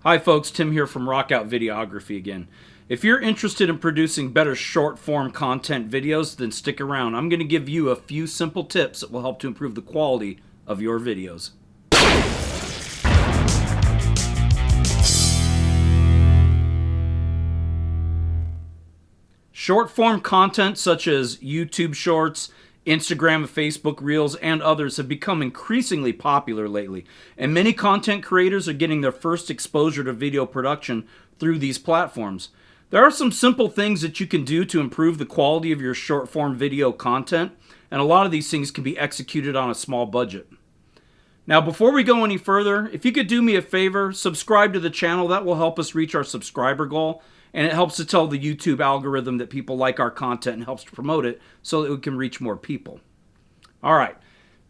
Hi folks, Tim here from Rockout Videography again. If you're interested in producing better short form content videos, then stick around. I'm going to give you a few simple tips that will help to improve the quality of your videos. Short form content such as YouTube Shorts, Instagram and Facebook Reels, and others have become increasingly popular lately, and many content creators are getting their first exposure to video production through these platforms. There are some simple things that you can do to improve the quality of your short form video content, and a lot of these things can be executed on a small budget. Now, before we go any further, if you could do me a favor, subscribe to the channel. That will help us reach our subscriber goal, and it helps to tell the YouTube algorithm that people like our content and helps to promote it so that we can reach more people. All right,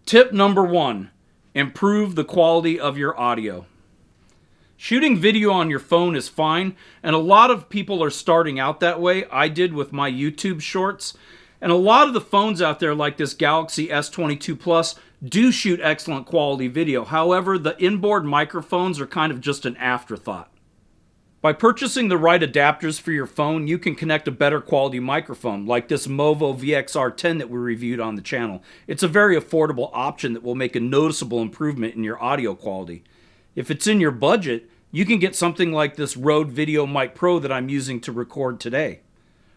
tip number 1, improve the quality of your audio. Shooting video on your phone is fine, and a lot of people are starting out that way. I did with my YouTube shorts, and a lot of the phones out there like this Galaxy S22 Plus do shoot excellent quality video. However, the inboard microphones are kind of just an afterthought. By purchasing the right adapters for your phone, you can connect a better quality microphone, like this Movo VXR10 that we reviewed on the channel. It's a very affordable option that will make a noticeable improvement in your audio quality. If it's in your budget, you can get something like this Rode Video Mic Pro that I'm using to record today.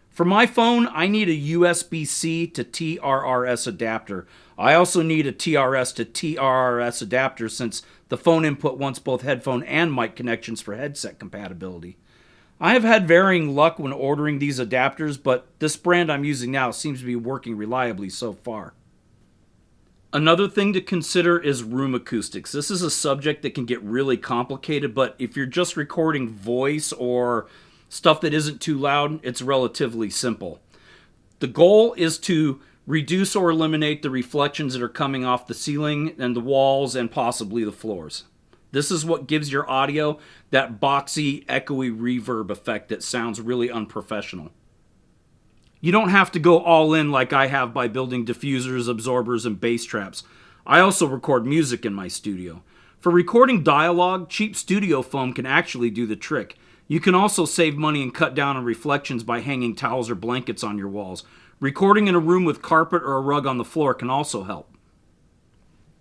For my phone, I need a USB-C to TRRS adapter. I also need a TRS to TRRS adapter since the phone input wants both headphone and mic connections for headset compatibility. I have had varying luck when ordering these adapters, but this brand I'm using now seems to be working reliably so far. Another thing to consider is room acoustics. This is a subject that can get really complicated, but if you're just recording voice or stuff that isn't too loud, it's relatively simple. The goal is to reduce or eliminate the reflections that are coming off the ceiling and the walls and possibly the floors. This is what gives your audio that boxy, echoey reverb effect that sounds really unprofessional. You don't have to go all in like I have by building diffusers, absorbers, and bass traps. I also record music in my studio. For recording dialogue, cheap studio foam can actually do the trick. You can also save money and cut down on reflections by hanging towels or blankets on your walls. Recording in a room with carpet or a rug on the floor can also help.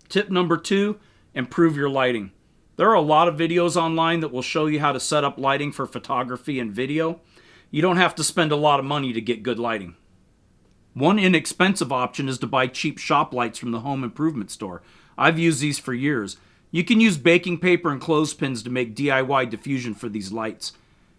Tip number 2, improve your lighting. There are a lot of videos online that will show you how to set up lighting for photography and video. You don't have to spend a lot of money to get good lighting. One inexpensive option is to buy cheap shop lights from the home improvement store. I've used these for years. You can use baking paper and clothespins to make DIY diffusion for these lights.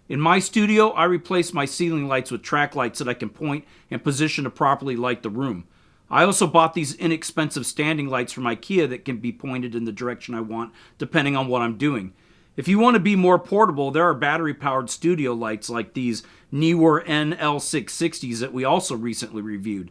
In my studio, I replace my ceiling lights with track lights that I can point and position to properly light the room. I also bought these inexpensive standing lights from IKEA that can be pointed in the direction I want depending on what I'm doing. If you want to be more portable, there are battery-powered studio lights like these Neewer NL660s that we also recently reviewed.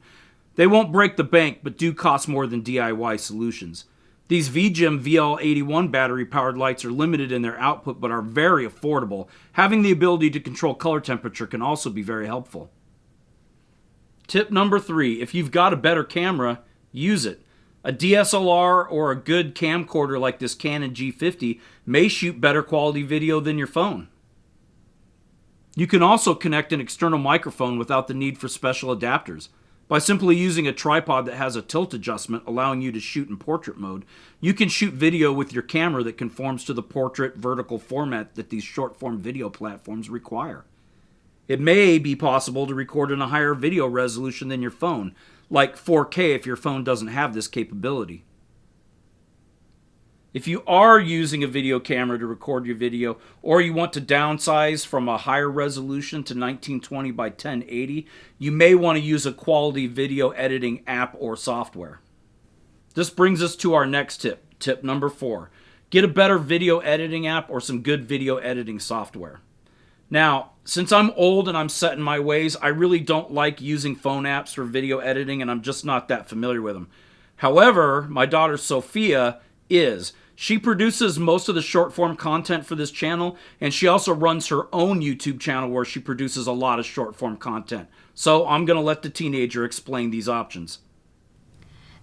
They won't break the bank, but do cost more than DIY solutions. These VGM VL81 battery-powered lights are limited in their output but are very affordable. Having the ability to control color temperature can also be very helpful. Tip number 3, if you've got a better camera, use it. A DSLR or a good camcorder like this Canon G50 may shoot better quality video than your phone. You can also connect an external microphone without the need for special adapters. By simply using a tripod that has a tilt adjustment allowing you to shoot in portrait mode, you can shoot video with your camera that conforms to the portrait vertical format that these short-form video platforms require. It may be possible to record in a higher video resolution than your phone, like 4K if your phone doesn't have this capability. If you are using a video camera to record your video, or you want to downsize from a higher resolution to 1920 by 1080, you may want to use a quality video editing app or software. This brings us to our next tip, tip number 4. Get a better video editing app or some good video editing software. Now, since I'm old and I'm set in my ways, I really don't like using phone apps for video editing, and I'm just not that familiar with them. However, my daughter Sophia is. She produces most of the short-form content for this channel, and she also runs her own YouTube channel where she produces a lot of short-form content. So I'm going to let the teenager explain these options.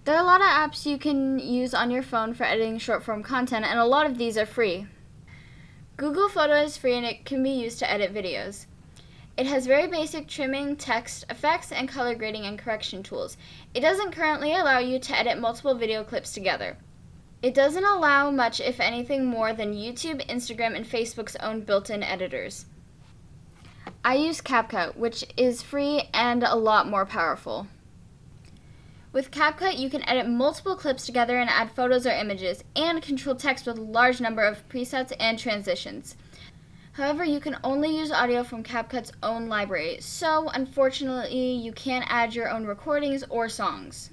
There are a lot of apps you can use on your phone for editing short-form content, and a lot of these are free. Google Photo is free and it can be used to edit videos. It has very basic trimming, text, effects, and color grading and correction tools. It doesn't currently allow you to edit multiple video clips together. It doesn't allow much, if anything, more than YouTube, Instagram, and Facebook's own built-in editors. I use CapCut, which is free and a lot more powerful. With CapCut, you can edit multiple clips together and add photos or images, and control text with a large number of presets and transitions. However, you can only use audio from CapCut's own library, so unfortunately, you can't add your own recordings or songs.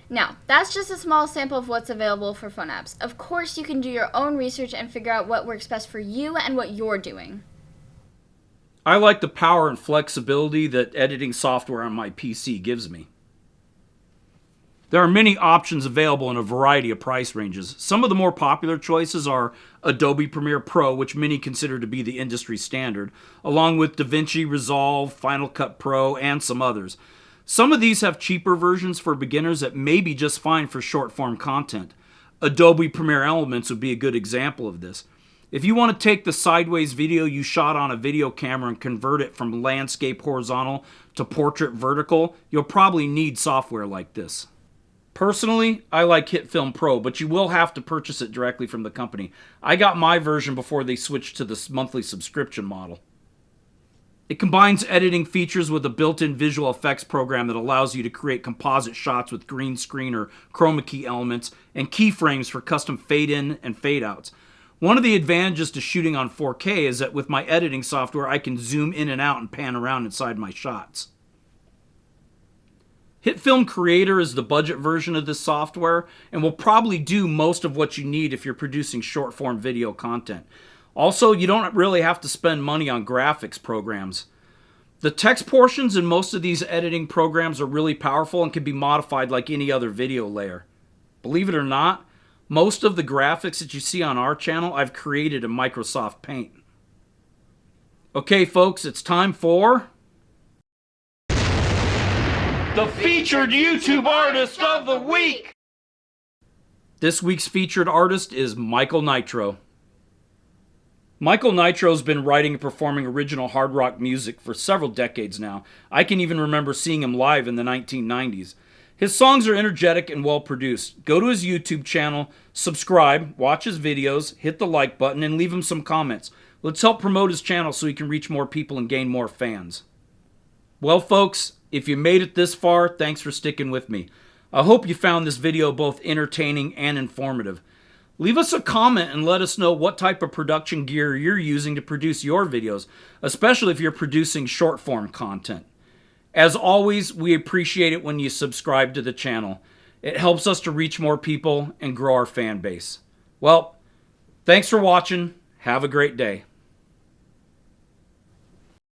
Now, that's just a small sample of what's available for phone apps. Of course, you can do your own research and figure out what works best for you and what you're doing. I like the power and flexibility that editing software on my PC gives me. There are many options available in a variety of price ranges. Some of the more popular choices are Adobe Premiere Pro, which many consider to be the industry standard, along with DaVinci Resolve, Final Cut Pro, and some others. Some of these have cheaper versions for beginners that may be just fine for short-form content. Adobe Premiere Elements would be a good example of this. If you want to take the sideways video you shot on a video camera and convert it from landscape horizontal to portrait vertical, you'll probably need software like this. Personally, I like HitFilm Pro, but you will have to purchase it directly from the company. I got my version before they switched to this monthly subscription model. It combines editing features with a built-in visual effects program that allows you to create composite shots with green screen or chroma key elements and keyframes for custom fade-in and fade-outs. One of the advantages to shooting on 4K is that with my editing software, I can zoom in and out and pan around inside my shots. HitFilm Creator is the budget version of this software and will probably do most of what you need if you're producing short-form video content. Also, you don't really have to spend money on graphics programs. The text portions in most of these editing programs are really powerful and can be modified like any other video layer. Believe it or not, most of the graphics that you see on our channel I've created in Microsoft Paint. Okay, folks, it's time for the featured YouTube artist of the week. This week's featured artist is Michael Nitro. Michael Nitro's been writing and performing original hard rock music for several decades now. I can even remember seeing him live in the 1990s. His songs are energetic and well produced. Go to his YouTube channel, subscribe, watch his videos, hit the like button, and leave him some comments. Let's help promote his channel so he can reach more people and gain more fans. Well, folks, if you made it this far, thanks for sticking with me. I hope you found this video both entertaining and informative. Leave us a comment and let us know what type of production gear you're using to produce your videos, especially if you're producing short-form content. As always, we appreciate it when you subscribe to the channel. It helps us to reach more people and grow our fan base. Well, thanks for watching. Have a great day.